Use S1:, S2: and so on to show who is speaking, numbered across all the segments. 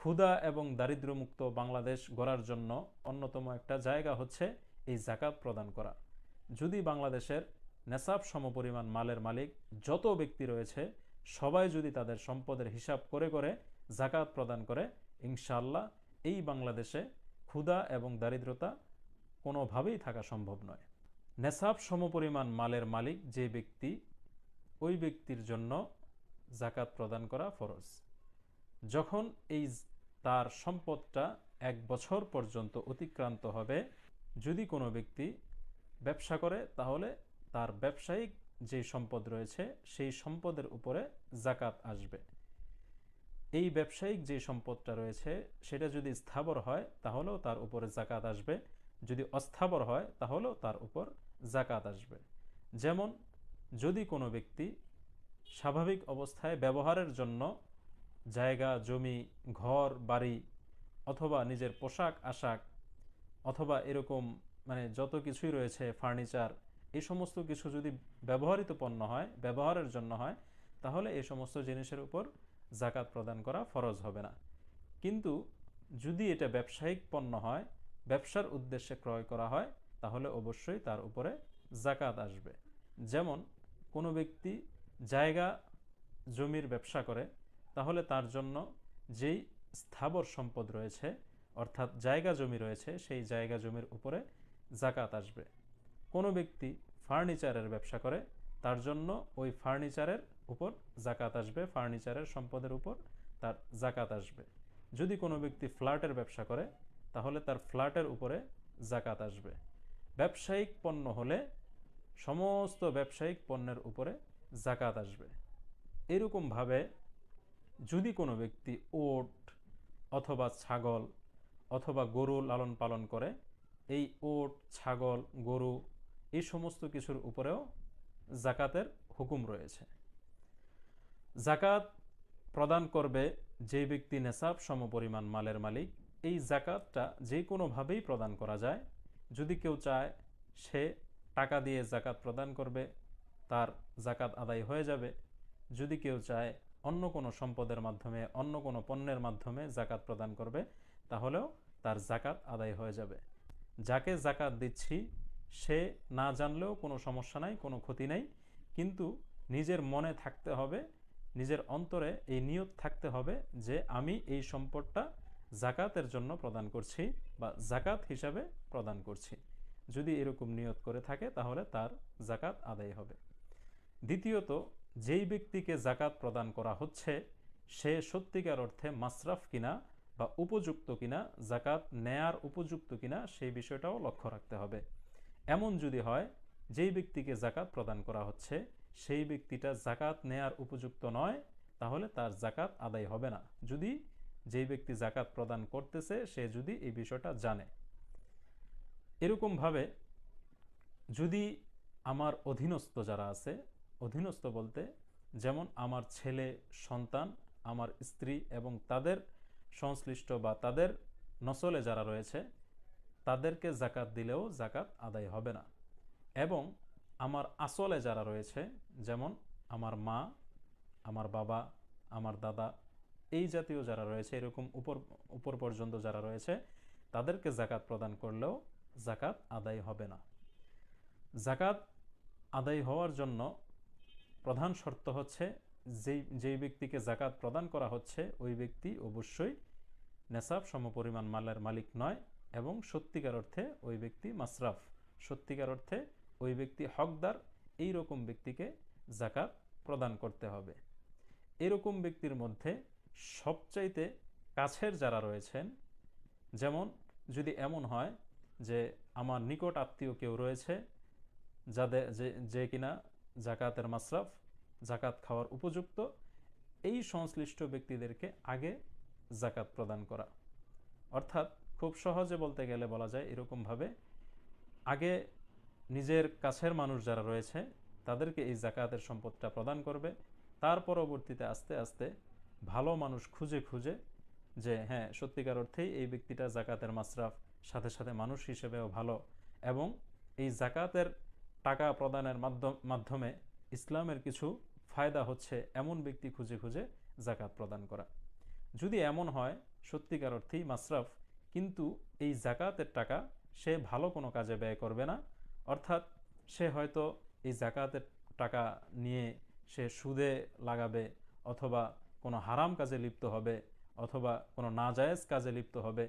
S1: ক্ষুধা এবং দারিদ্র্যমুক্ত বাংলাদেশ গড়ার জন্য অন্যতম একটা জায়গা হচ্ছে এই জাকাত প্রদান করা। যদি বাংলাদেশের নেসাব সমপরিমাণ মালের মালিক যত ব্যক্তি রয়েছে সবাই যদি তাদের সম্পদের হিসাব করে করে জাকাত প্রদান করে, ইনশাআল্লাহ এই বাংলাদেশে ক্ষুধা এবং দারিদ্রতা কোনোভাবেই থাকা সম্ভব নয়। নেসাব সমপরিমাণ মালের মালিক যে ব্যক্তি, ওই ব্যক্তির জন্য জাকাত প্রদান করা ফরজ। যখন এই তার সম্পদটা 1 বছর পর্যন্ত অতিক্রান্ত হবে, যদি কোনো ব্যক্তি ব্যবসা করে তাহলে তার ব্যবসায়িক যে সম্পদ রয়েছে সেই সম্পদের উপরে জাকাত আসবে। এই ব্যবসায়িক যে সম্পদটা রয়েছে সেটা যদি স্থাবর হয় তাহলেও তার উপরে জাকাত আসবে, যদি অস্থাবর হয় তাহলেও তার উপর জাকাত আসবে। যেমন যদি কোনো ব্যক্তি স্বাভাবিক অবস্থায় ব্যবহারের জন্য জায়গা জমি ঘর বাড়ি অথবা নিজের পোশাক আশাক অথবা এরকম যত কিছুই রয়েছে ফার্নিচার, এই সমস্ত কিছু যদি ব্যবহৃত পণ্য হয়, ব্যবহারের জন্য হয়, তাহলে এই সমস্ত জিনিসের উপর জাকাত প্রদান করা ফরজ হবে না। কিন্তু যদি এটা ব্যবসায়িক পণ্য হয়, ব্যবসার উদ্দেশ্যে ক্রয় করা হয়, তাহলে অবশ্যই তার উপরে জাকাত আসবে। যেমন কোনো ব্যক্তি জায়গা জমির ব্যবসা করে, তাহলে তার জন্য যেই স্থাবর সম্পদ রয়েছে অর্থাৎ জায়গা জমি রয়েছে সেই জায়গা জমির উপরে জাকাত আসবে। কোনো ব্যক্তি ফার্নিচারের ব্যবসা করে, তার জন্য ওই ফার্নিচারের উপর জাকাত আসবে, ফার্নিচারের সম্পদের উপর তার জাকাত আসবে। যদি কোনো ব্যক্তি ফ্ল্যাটের ব্যবসা করে তাহলে তার ফ্ল্যাটের উপরে জাকাত আসবে। ব্যবসায়িক পণ্য হলে সমস্ত ব্যবসায়িক পণ্যের উপরে জাকাত আসবে। এরকমভাবে যদি কোনো ব্যক্তি ওট অথবা ছাগল অথবা গরু লালন পালন করে, এই ওট ছাগল গরু এই সমস্ত কিছুর উপরেও জাকাতের হুকুম রয়েছে। জাকাত প্রদান করবে যে ব্যক্তি নেসাব সমপরিমাণ মালের মালিক। এই জাকাতটা যে কোনোভাবেই প্রদান করা যায়। যদি কেউ চায় সে টাকা দিয়ে জাকাত প্রদান করবে, তার জাকাত আদায় হয়ে যাবে। যদি কেউ চায় অন্য কোনো সম্পদের মাধ্যমে অন্য কোনো পণ্যের মাধ্যমে জাকাত প্রদান করবে, তাহলেও তার জাকাত আদায় হয়ে যাবে। যাকে জাকাত দিচ্ছি সে না জানলেও কোনো সমস্যা নাই, কোনো ক্ষতি নেই, কিন্তু নিজের মনে থাকতে হবে, নিজের অন্তরে এই নিয়ত থাকতে হবে যে আমি এই সম্পদটা জাকাতের জন্য প্রদান করছি বা জাকাত হিসাবে প্রদান করছি। যদি এরকম নিয়ত করে থাকে তাহলে তার জাকাত আদায় হবে। দ্বিতীয়ত, যেই ব্যক্তিকে জাকাত প্রদান করা হচ্ছে সে সত্যিকার অর্থে মাসরাফ কিনা বা উপযুক্ত কিনা, জাকাত নেয়ার উপযুক্ত কিনা, সেই বিষয়টাও লক্ষ্য রাখতে হবে। এমন যদি হয় যেই ব্যক্তিকে জাকাত প্রদান করা হচ্ছে সেই ব্যক্তিটা জাকাত নেয়ার উপযুক্ত নয়, তাহলে তার জাকাত আদায় হবে না, যদি যেই ব্যক্তি জাকাত প্রদান করতেছে সে যদি এই বিষয়টা জানে। এরকমভাবে যদি আমার অধীনস্থ যারা আছে, অধীনস্থ বলতে যেমন আমার ছেলে সন্তান, আমার স্ত্রী এবং তাদের সংশ্লিষ্ট বা তাদের নসলে যারা রয়েছে, তাদেরকে জাকাত দিলেও জাকাত আদায় হবে না। এবং আমার আসলে যারা রয়েছে, যেমন আমার মা, আমার বাবা, আমার দাদা, এই জাতীয় যারা রয়েছে, এরকম উপর পর্যন্ত যারা রয়েছে, তাদেরকে জাকাত প্রদান করলেও জাকাত আদায় হবে না। জাকাত আদায় হওয়ার জন্য প্রধান শর্ত হচ্ছে যেই ব্যক্তিকে জাকাত প্রদান করা হচ্ছে ওই ব্যক্তি অবশ্যই নেসাব সমপরিমাণ মালের মালিক নয় এবং সত্যিকার অর্থে ওই ব্যক্তি মাসরাফ, সত্যিকার অর্থে ওই ব্যক্তি হকদার। এই রকম ব্যক্তিকে জাকাত প্রদান করতে হবে। এরকম ব্যক্তির মধ্যে সবচাইতে কাছের যারা রয়েছেন, যেমন যদি এমন হয় যে আমার নিকট আত্মীয় কেউ রয়েছে যাদের যে কিনা জাকাতের মাসরাফ, জাকাত খাওয়ার উপযুক্ত, এই সংশ্লিষ্ট ব্যক্তিদেরকে আগে জাকাত প্রদান করা। অর্থাৎ খুব সহজে বলতে গেলে বলা যায় এরকমভাবে, আগে নিজের কাছের মানুষ যারা রয়েছে তাদেরকে এই জাকাতের সম্পদটা প্রদান করবে, তার পরবর্তীতে আস্তে আস্তে ভালো মানুষ খুঁজে খুঁজে যে হ্যাঁ সত্যিকার অর্থেই এই ব্যক্তিটা জাকাতের মাসরাফ, সাথে সাথে মানুষ হিসেবেও ভালো এবং এই জাকাতের টাকা প্রদানের মাধ্যমে ইসলামের কিছু ফায়দা হচ্ছে, এমন ব্যক্তি খুঁজে খুঁজে জাকাত প্রদান করা। যদি এমন হয় সত্যিকার অর্থেই মাসরাফ, কিন্তু এই জাকাতের টাকা সে ভালো কোনো কাজে ব্যয় করবে না। অর্থাৎ সে হয়তো এই জাকাতের টাকা নিয়ে সে সুদে লাগাবে, অথবা কোনো হারাম কাজে লিপ্ত হবে, অথবা কোনো নাজায়েজ কাজে লিপ্ত হবে।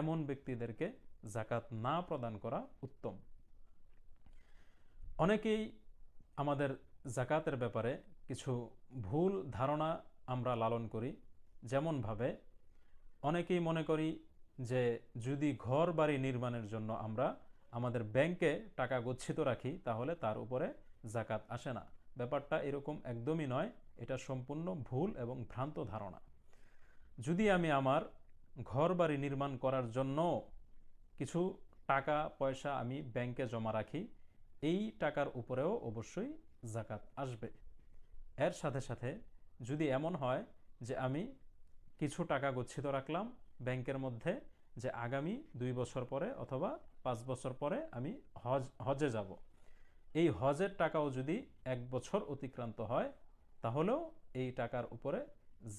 S1: এমন ব্যক্তিদেরকে জাকাত না প্রদান করা উত্তম। অনেকেই আমাদের জাকাতের ব্যাপারে কিছু ভুল ধারণা আমরা লালন করি। যেমনভাবে অনেকেই মনে করি যে যদি ঘর বাড়ি নির্মাণের জন্য আমরা আমাদের ব্যাংকে টাকা গচ্ছিত রাখি তাহলে তার উপরে জাকাত আসে না। ব্যাপারটা এরকম একদমই নয়, এটা সম্পূর্ণ ভুল এবং ভ্রান্ত ধারণা। যদি আমি আমার ঘর বাড়ি নির্মাণ করার জন্য কিছু টাকা পয়সা আমি ব্যাংকে জমা রাখি, এই টাকার উপরেও অবশ্যই জাকাত আসবে। এর সাথে সাথে যদি এমন হয় যে আমি কিছু টাকা গচ্ছিত রাখলাম ব্যাংকের মধ্যে, যে আগামী 2 বছর পরে অথবা 5 বছর পরে আমি হজে যাব, এই হজের টাকাও যদি 1 বছর অতিক্রান্ত হয় তাহলেও এই টাকার উপরে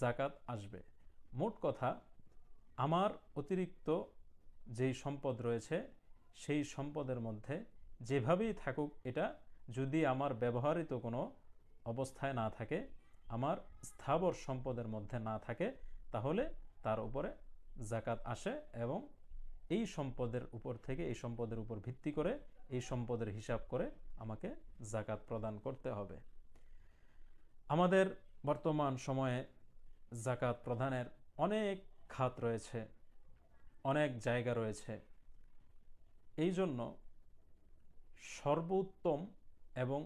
S1: জাকাত আসবে। মোট কথা, আমার অতিরিক্ত যেই সম্পদ রয়েছে সেই সম্পদের মধ্যে যেভাবেই থাকুক, এটা যদি আমার ব্যবহৃত কোনো অবস্থায় না থাকে, আমার স্থাবর সম্পদের মধ্যে না থাকে, তাহলে তার উপরে জাকাত আসে এবং এই সম্পদের উপর থেকে, এই সম্পদের উপর ভিত্তি করে, এই সম্পদের হিসাব করে আমাকে জাকাত প্রদান করতে হবে। আমাদের বর্তমান সময়ে জাকাত প্রদানের অনেক খাত রয়েছে, অনেক জায়গা রয়েছে। এই জন্য সর্বোত্তম এবং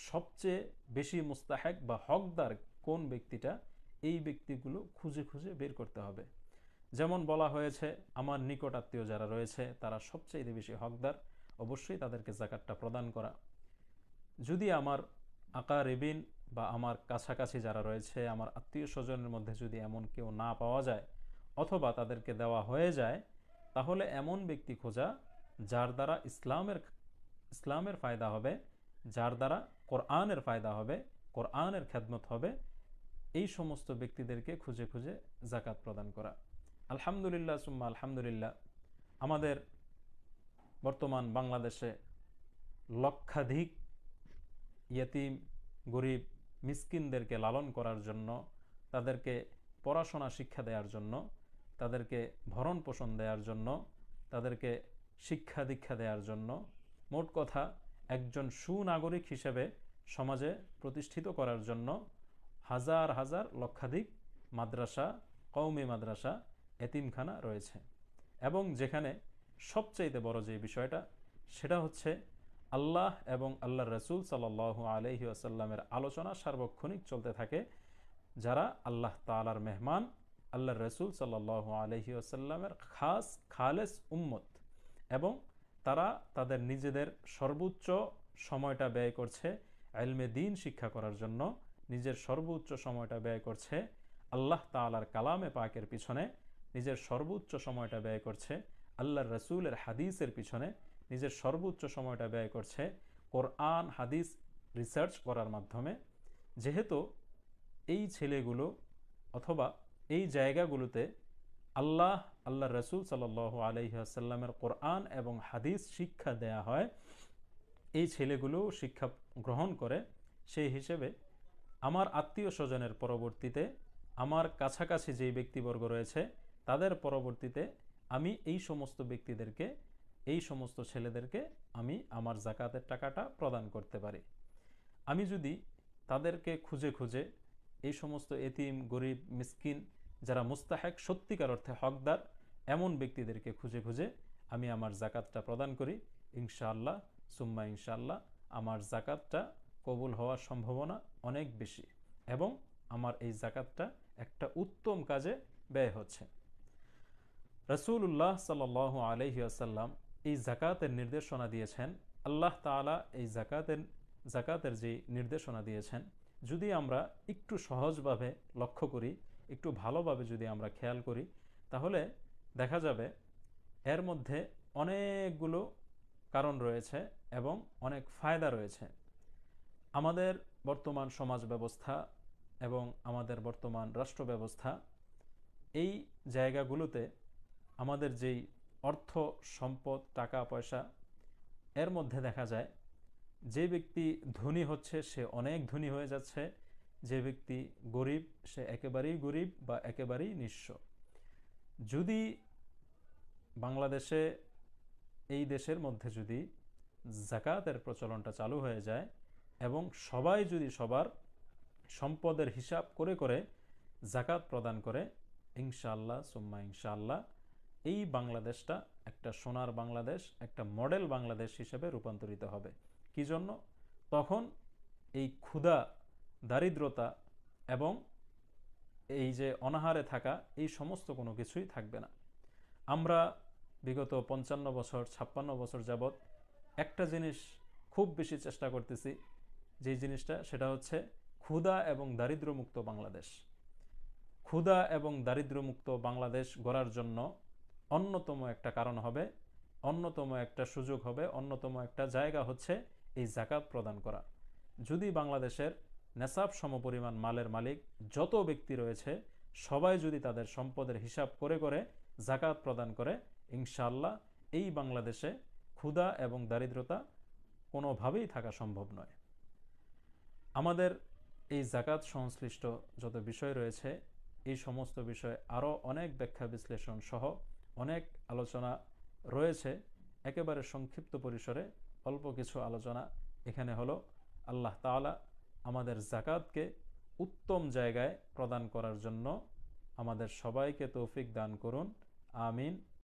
S1: সবচেয়ে বেশি মুস্তাহেক বা হকদার কোন ব্যক্তিটা, এই ব্যক্তিগুলো খুঁজে খুঁজে বের করতে হবে। যেমন বলা হয়েছে, আমার নিকট আত্মীয় যারা রয়েছে তারা সবচেয়ে বেশি হকদার, অবশ্যই তাদেরকে জাকাতটা প্রদান করা। যদি আমার আকারিবিন বা আমার কাছাকাছি যারা রয়েছে, আমার আত্মীয় স্বজনের মধ্যে যদি এমন কেউ না পাওয়া যায় অথবা তাদেরকে দেওয়া হয়ে যায়, তাহলে এমন ব্যক্তি খোঁজা যার দ্বারা ইসলামের ফায়দা হবে, যার দ্বারা কোরআনের ফায়দা হবে, কোরআনের খেদমত হবে, এই সমস্ত ব্যক্তিদেরকে খুঁজে খুঁজে জাকাত প্রদান করা। আলহামদুলিল্লাহ সুম্মা আলহামদুলিল্লাহ, আমাদের বর্তমান বাংলাদেশে লক্ষাধিক ইয়েতিম, গরিব, মিসকিনদেরকে লালন করার জন্য, তাদেরকে পড়াশোনা শিক্ষা দেওয়ার জন্য, তাদেরকে ভরণ পোষণ দেওয়ার জন্য, তাদেরকে শিক্ষা দীক্ষা দেওয়ার জন্য, মোট কথা একজন সুনাগরিক হিসেবে সমাজে প্রতিষ্ঠিত করার জন্য হাজার হাজার লক্ষাধিক মাদ্রাসা, কওমি মাদ্রাসা, এতিমখানা রয়েছে। এবং যেখানে সবচাইতে বড় যে বিষয়টা, সেটা হচ্ছে আল্লাহ এবং আল্লাহর রসুল সাল্লাল্লাহু আলাইহি ওয়াসাল্লামের আলোচনা সার্বক্ষণিক চলতে থাকে। যারা আল্লাহ তাআলার মেহমান, আল্লাহর রসুল সাল্লাল্লাহু আলাইহি ওয়াসাল্লামের খাস খালেস উম্মত, এবং তারা তাদের নিজেদের সর্বোচ্চ সময়টা ব্যয় করছে ইলমে দ্বীন শিক্ষা করার জন্য, নিজের সর্বোচ্চ সময়টা ব্যয় করছে আল্লাহ তাআলার কালামে পাকের পিছনে, নিজের সর্বোচ্চ সময়টা ব্যয় করছে আল্লাহর রসুলের হাদিসের পিছনে, নিজের সর্বোচ্চ সময়টা ব্যয় করছে কোরআন হাদিস রিসার্চ করার মাধ্যমে। যেহেতু এই ছেলেগুলো অথবা এই জায়গাগুলোতে আল্লাহর রসুল সাল্লাল্লাহু আলাইহি ওয়াসাল্লামের কোরআন এবং হাদিস শিক্ষা দেয়া হয়, এই ছেলেগুলো শিক্ষা গ্রহণ করে, সেই হিসেবে আমার আত্মীয় স্বজনের পরবর্তীতে, আমার কাছাকাছি যেই ব্যক্তিবর্গ রয়েছে তাদের পরবর্তীতে আমি এই সমস্ত ব্যক্তিদেরকে, এই সমস্ত ছেলেদেরকে আমি আমার জাকাতের টাকাটা প্রদান করতে পারি। আমি যদি তাদেরকে খুঁজে খুঁজে, এই সমস্ত এতিম, গরিব, মিসকিন, যারা মুস্তাহেক, সত্যিকার অর্থে হকদার, এমন ব্যক্তিদেরকে খুঁজে খুঁজে আমি আমার জাকাতটা প্রদান করি, ইনশাআল্লাহ সুম্মা ইনশাআল্লাহ আমার জাকাতটা কবুল হওয়ার সম্ভাবনা অনেক বেশি, এবং আমার এই জাকাতটা একটা উত্তম কাজে ব্যয় হচ্ছে। রাসূলুল্লাহ সাল্লাল্লাহু আলাইহি ওয়াসাল্লাম এই জাকাতের নির্দেশনা দিয়েছেন। আল্লাহ তাআলা এই জাকাতের যে নির্দেশনা দিয়েছেন, যদি আমরা একটু সহজভাবে লক্ষ্য করি, একটু ভালোভাবে যদি আমরা খেয়াল করি, তাহলে দেখা যাবে এর মধ্যে অনেকগুলো কারণ রয়েছে এবং অনেক ফায়দা রয়েছে। আমাদের বর্তমান সমাজ ব্যবস্থা এবং আমাদের বর্তমান রাষ্ট্র ব্যবস্থা এই জায়গাগুলোতে আমাদের যেই অর্থ সম্পদ টাকা পয়সা, এর মধ্যে দেখা যায় যে ব্যক্তি ধনী হচ্ছে সে অনেক ধনী হয়ে যাচ্ছে, যে ব্যক্তি গরিব সে একেবারেই গরিব বা একেবারেই নিঃস্ব। যদি বাংলাদেশে, এই দেশের মধ্যে যদি জাকাতের প্রচলনটা চালু হয়ে যায় এবং সবাই যদি সবার সম্পদের হিসাব করে করে জাকাত প্রদান করে, ইনশাআল্লাহ সুম্মা ইনশাআল্লাহ এই বাংলাদেশটা একটা সোনার বাংলাদেশ, একটা মডেল বাংলাদেশ হিসেবে রূপান্তরিত হবে। কি জন্য? তখন এই ক্ষুধা, দারিদ্রতা এবং এই যে অনাহারে থাকা, এই সমস্ত কোনো কিছুই থাকবে না। আমরা বিগত 55 বছর 56 বছর যাবৎ একটা জিনিস খুব বেশি চেষ্টা করতেছি, যে জিনিসটা সেটা হচ্ছে ক্ষুধা এবং দারিদ্র্যমুক্ত বাংলাদেশ। ক্ষুধা এবং দারিদ্র্যমুক্ত বাংলাদেশ গড়ার জন্য অন্যতম একটা কারণ হবে, অন্যতম একটা সুযোগ হবে, অন্যতম একটা জায়গা হচ্ছে এই জাকাত প্রদান করা। যদি বাংলাদেশের নেসাব সমপরিমাণ মালের মালিক যত ব্যক্তি রয়েছে সবাই যদি তাদের সম্পদের হিসাব করে করে জাকাত প্রদান করে, ইনশাআল্লাহ এই বাংলাদেশে ক্ষুধা এবং দারিদ্রতা কোনোভাবেই থাকা সম্ভব নয়। আমাদের এই জাকাত সংশ্লিষ্ট যত বিষয় রয়েছে, এই সমস্ত বিষয়ে আরও অনেক ব্যাখ্যা বিশ্লেষণ সহ অনেক আলোচনা রয়েছে। একেবারে সংক্ষিপ্ত পরিসরে অল্প কিছু আলোচনা এখানে হলো। আল্লাহ তাআলা আমাদের জাকাতকে উত্তম জায়গায় প্রদান করার জন্য আমাদের সবাইকে তৌফিক দান করুন। আমিন।